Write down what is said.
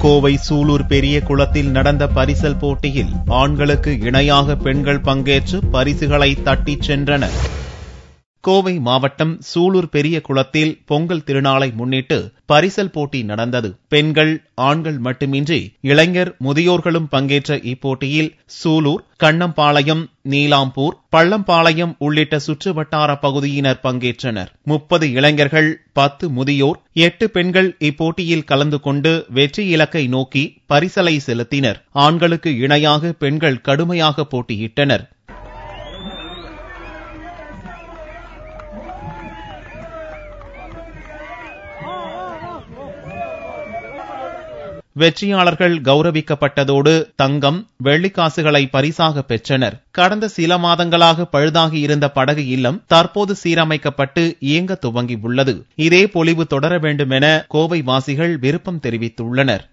கோவை சூலூர் பெரிய குளத்தில் நடந்த பரிசல் போட்டியில் ஆண்களுக்கு இணையாக பெண்கள் பங்கேற்று பரிசுகளை தட்டிச் சென்றனர். கோவை மாவட்டம் சூலூர் பெரிய குளத்தில் பொங்கல் திருநாளை முன்னிட்டு பரிசல் போட்டி நடந்தது. பெண்கள், ஆண்கள் மட்டுமின்றி இளைஞர், முதியோர்களும் பங்கேற்ற இப்போட்டியில் சூலூர், கண்ணம்பாளையம், நீலாம்பூர், பள்ளம்பாளையம் உள்ளிட்ட சுற்றுவட்டார பகுதியினர் பங்கேற்றனர். 30 இளைஞர்கள், 10 முதியோர், 8 பெண்கள் இப்போட்டியில் கலந்து கொண்டு வெற்றி இலக்கை நோக்கி பரிசலை செலுத்தினர். ஆண்களுக்கு இணையாக பெண்கள் கடுமையாக போட்டியிட்டனர். வெற்றியாளர்கள் கௌரவிக்கப்பட்டதோடு தங்கம், வெள்ளிக்காசுகளை பரிசாக பெற்றனர். கடந்த சில மாதங்களாக பழுதாகி இருந்த படகு இல்லம் தற்போது சீரமைக்கப்பட்டு இயங்க துவங்கியுள்ளது. இதே பொலிவு தொடர வேண்டும் என கோவை வாசிகள் விருப்பம் தெரிவித்துள்ளனர்.